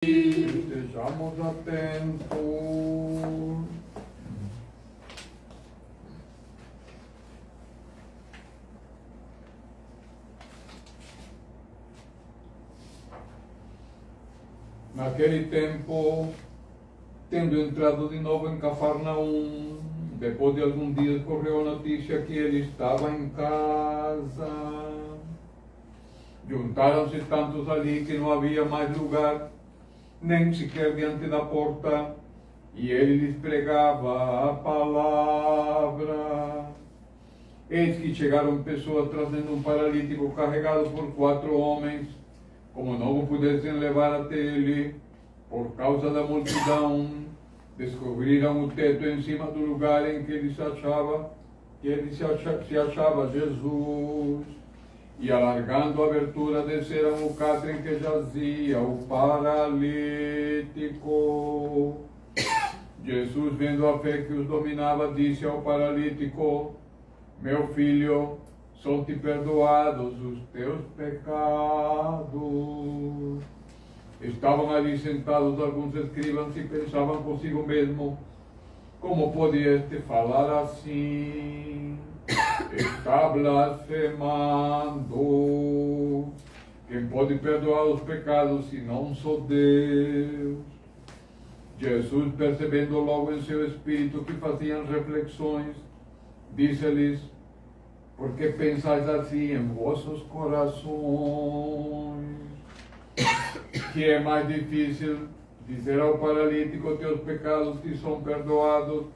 Estejamos atentos. Naquele tempo, tendo entrado de novo em Cafarnaum, depois de alguns dias correu a notícia que ele estava em casa. Juntaram-se tantos ali que não havia mais lugar, nem sequer diante da porta, e ele lhes pregava a palavra. Eis que chegaram pessoas trazendo um paralítico carregado por 4 homens. Como não o pudessem levar até ele, por causa da multidão, descobriram o teto em cima do lugar em que ele se achava, Jesus. E alargando a abertura, desceram o catre em que jazia o paralítico. Jesus, vendo a fé que os dominava, disse ao paralítico: meu filho, são-te perdoados os teus pecados. Estavam ali sentados alguns escribas e pensavam consigo mesmo: como pode este falar assim? Está blasfemando. Quem pode perdoar os pecados senão só Deus? Jesus, percebendo logo em seu espírito que faziam reflexões, disse-lhes: por que pensais assim em vossos corações? Que é mais difícil dizer ao paralítico: teus pecados te são perdoados,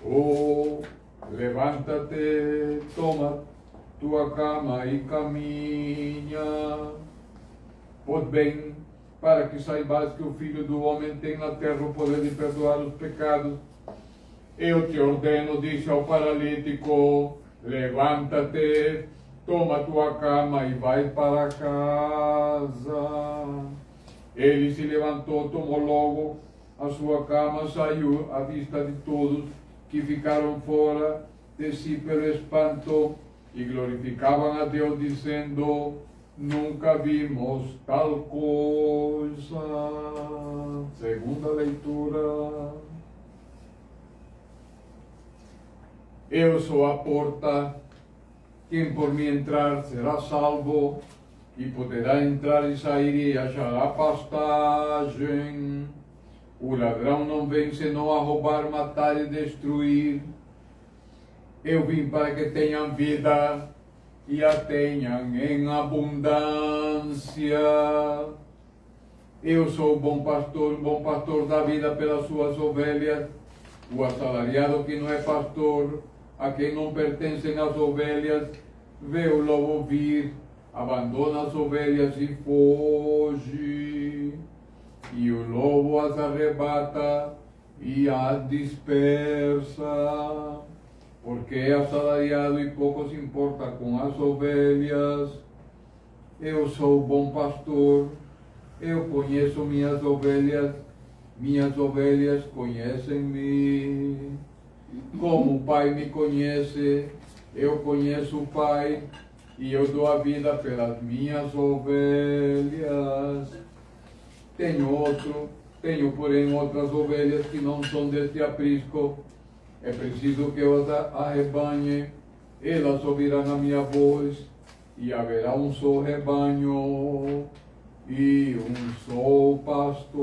ou levanta-te, toma tua cama e caminha. Pois bem, para que saibas que o Filho do Homem tem na terra o poder de perdoar os pecados, eu te ordeno, disse ao paralítico: levanta-te, toma tua cama e vai para casa. Ele se levantou, tomou logo a sua cama, saiu à vista de todos, que ficaram fora de si pelo espanto e glorificavam a Deus, dizendo: nunca vimos tal coisa. Segunda leitura. Eu sou a porta. Quem por mim entrar será salvo, e poderá entrar e sair e achará pastagem. O ladrão não vem senão a roubar, matar e destruir. Eu vim para que tenham vida e a tenham em abundância. Eu sou o bom pastor da vida pelas suas ovelhas. O assalariado que não é pastor, a quem não pertencem as ovelhas, vê o lobo vir, abandona as ovelhas e foge. E o lobo as arrebata e as dispersa, porque é assalariado e pouco se importa com as ovelhas. Eu sou o bom pastor, eu conheço minhas ovelhas conhecem-me. Como o Pai me conhece, eu conheço o Pai, e eu dou a vida pelas minhas ovelhas. Tenho, porém, outras ovelhas que não são deste aprisco. É preciso que eu as arrebanhe, elas ouvirão a minha voz, e haverá um só rebanho e um só pastor.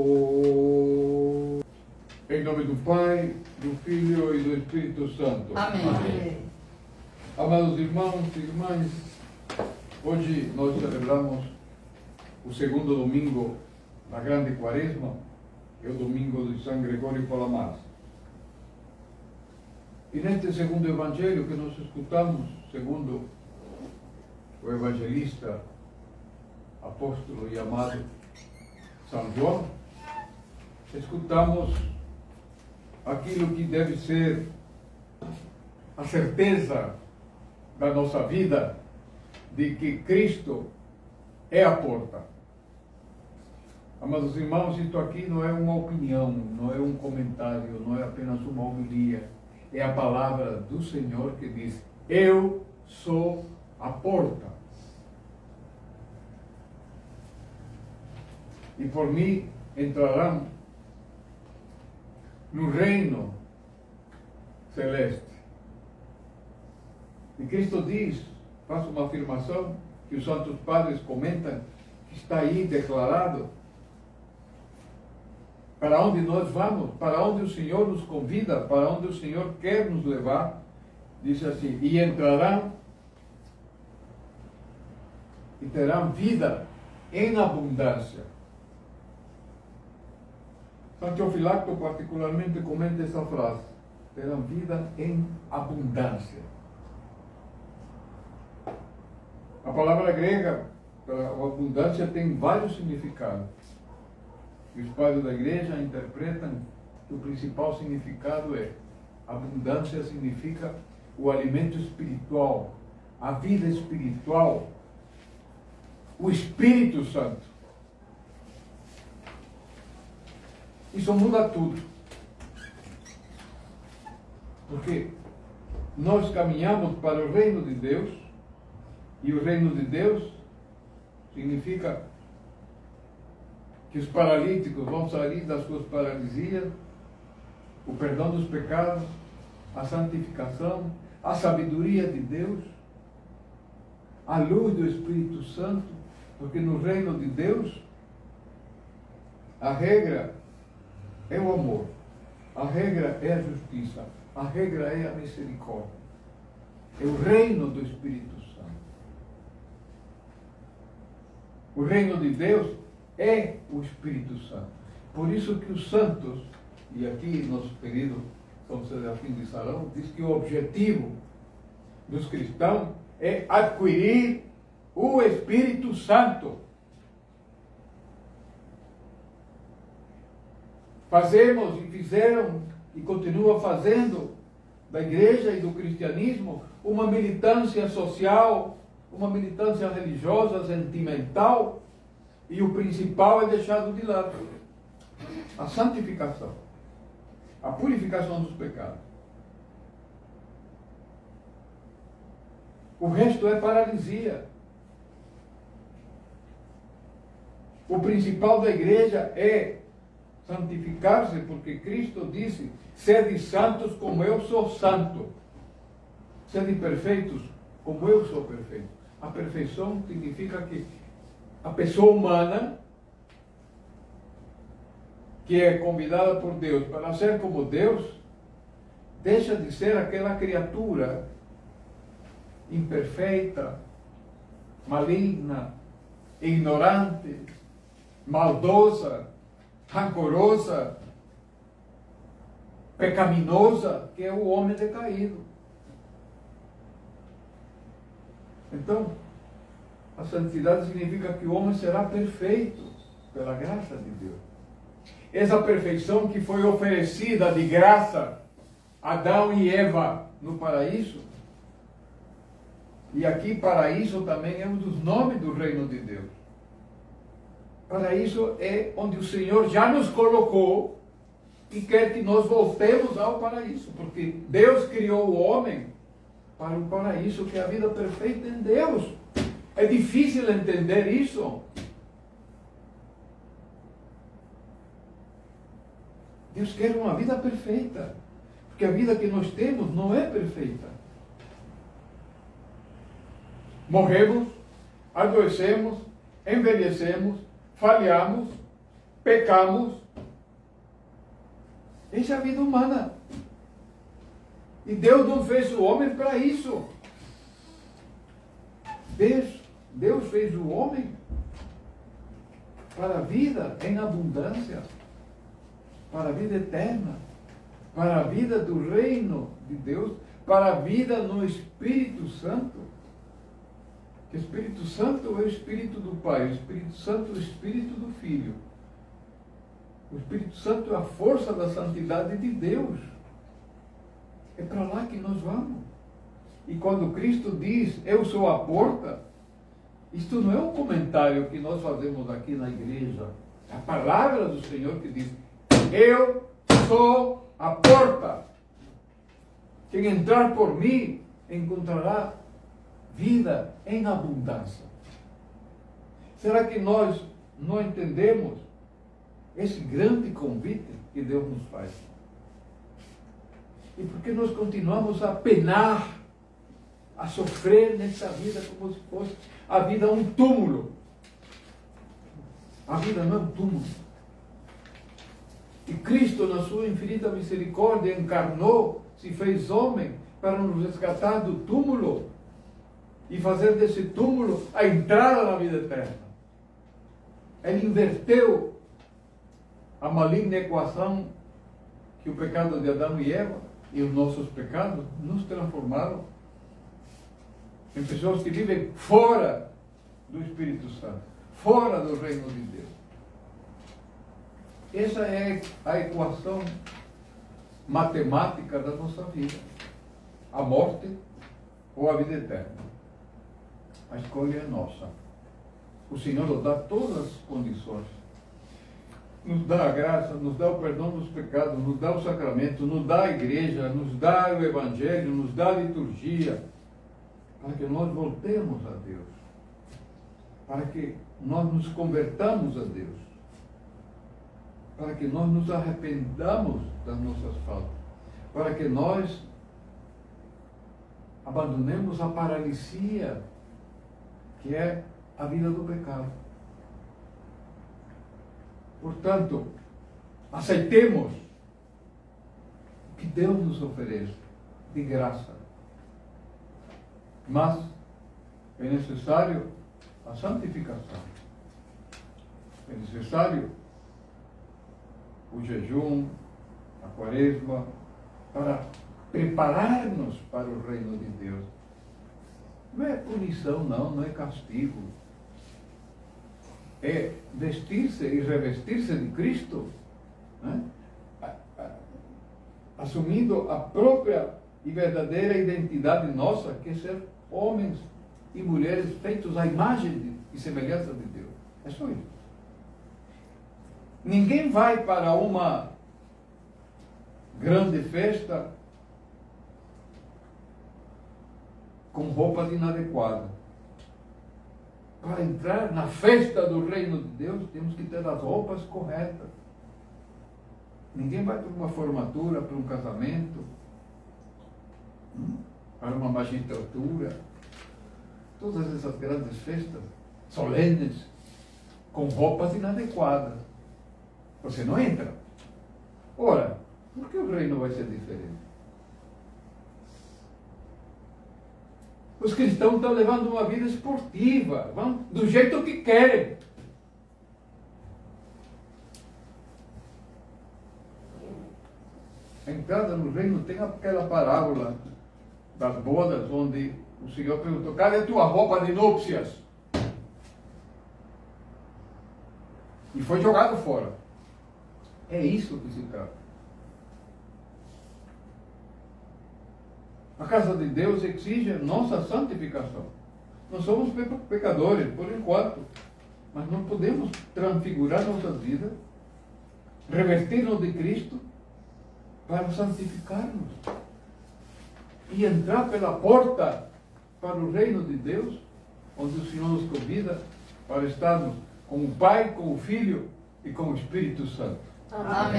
Em nome do Pai, do Filho e do Espírito Santo. Amém. Amém. Amados irmãos e irmãs, hoje nós celebramos o segundo domingo da Grande Quaresma, que é o domingo de São Gregório Palamas. E neste segundo evangelho que nós escutamos, segundo o evangelista, apóstolo e amado São João, escutamos aquilo que deve ser a certeza da nossa vida, de que Cristo é a porta. Amados irmãos, isto aqui não é uma opinião, não é um comentário, não é apenas uma homilia. É a palavra do Senhor que diz: eu sou a porta. e por mim entrarão no reino celeste. E Cristo diz, faz uma afirmação que os santos padres comentam, que está aí declarado, para onde nós vamos, para onde o Senhor nos convida, para onde o Senhor quer nos levar. Diz assim: e entrarão e terão vida em abundância. São Teofilacto particularmente comenta essa frase: terão vida em abundância. A palavra grega para abundância tem vários significados. E os padres da igreja interpretam que o principal significado é: abundância significa o alimento espiritual, a vida espiritual, o Espírito Santo. Isso muda tudo. Porque nós caminhamos para o reino de Deus, e o reino de Deus significa que os paralíticos vão sair das suas paralisias, o perdão dos pecados, a santificação, a sabedoria de Deus, a luz do Espírito Santo, porque no reino de Deus a regra é o amor, a regra é a justiça, a regra é a misericórdia. É o reino do Espírito Santo. O reino de Deus é o Espírito Santo. Por isso que os santos, e aqui nosso querido São Serafim de Sarão diz que o objetivo dos cristãos é adquirir o Espírito Santo. Fazemos e fizeram e continuam fazendo da igreja e do cristianismo uma militância social, uma militância religiosa, sentimental, e o principal é deixado de lado: a santificação, a purificação dos pecados. O resto é paralisia. O principal da igreja é santificar-se, porque Cristo disse: sede santos como eu sou santo. Sede perfeitos como eu sou perfeito. A perfeição significa que a pessoa humana, que é convidada por Deus para ser como Deus, deixa de ser aquela criatura imperfeita, maligna, ignorante, maldosa, rancorosa, pecaminosa, que é o homem decaído. Então, a santidade significa que o homem será perfeito pela graça de Deus. Essa perfeição que foi oferecida de graça a Adão e Eva no paraíso, e aqui paraíso também é um dos nomes do reino de Deus. Paraíso é onde o Senhor já nos colocou e quer que nós voltemos ao paraíso, porque Deus criou o homem para o paraíso, que é a vida perfeita em Deus. É difícil entender isso. Deus quer uma vida perfeita, porque a vida que nós temos não é perfeita. Morremos, adoecemos, envelhecemos, falhamos, pecamos. Essa é a vida humana. E Deus não fez o homem para isso. Deus fez o homem para a vida em abundância, para a vida eterna, para a vida do reino de Deus, para a vida no Espírito Santo. O Espírito Santo é o Espírito do Pai, o Espírito Santo é o Espírito do Filho. O Espírito Santo é a força da santidade de Deus. É para lá que nós vamos. E quando Cristo diz: eu sou a porta, isto não é um comentário que nós fazemos aqui na igreja. É a palavra do Senhor que diz: eu sou a porta. Quem entrar por mim encontrará vida em abundância. Será que nós não entendemos esse grande convite que Deus nos faz. E porque nós continuamos a penar, a sofrer nessa vida como se fosse a vida um túmulo. A vida não é um túmulo. E Cristo, na sua infinita misericórdia, encarnou, se fez homem, para nos resgatar do túmulo e fazer desse túmulo a entrada na vida eterna. Ele inverteu a maligna equação que o pecado de Adão e Eva e os nossos pecados nos transformaram em pessoas que vivem fora do Espírito Santo, fora do reino de Deus. Essa é a equação matemática da nossa vida. A morte ou a vida eterna. A escolha é nossa. O Senhor nos dá todas as condições. Nos dá a graça, nos dá o perdão dos pecados, nos dá o sacramento, nos dá a igreja, nos dá o evangelho, nos dá a liturgia, para que nós voltemos a Deus, para que nós nos convertamos a Deus, para que nós nos arrependamos das nossas faltas, para que nós abandonemos a paralisia, que é a vida do pecado. Portanto, aceitemos o que Deus nos oferece de graça. Mas é necessário a santificação. É necessário o jejum, a quaresma, para preparar-nos para o reino de Deus. Não é punição, não é castigo. É vestir-se e revestir-se de Cristo, né? Assumindo a própria e verdadeira identidade nossa, que é ser homens e mulheres feitos à imagem e semelhança de Deus. É só isso. Ninguém vai para uma grande festa com roupas inadequadas. Para entrar na festa do reino de Deus, temos que ter as roupas corretas. Ninguém vai para uma formatura, para um casamento, para uma magistratura. Todas essas grandes festas solenes, com roupas inadequadas. Você não entra. Ora, por que o reino vai ser diferente? Os cristãos estão levando uma vida esportiva, vão do jeito que querem. A entrada no reino tem aquela parábola das bodas, onde o Senhor perguntou: cadê a tua roupa de núpcias? E foi jogado fora. É isso que se trata. A casa de Deus exige nossa santificação. Nós somos pecadores, por enquanto, mas não podemos transfigurar nossas vidas, revestir-nos de Cristo, para santificar-nos e entrar pela porta para o reino de Deus, onde o Senhor nos convida para estarmos com o Pai, com o Filho e com o Espírito Santo. Amém.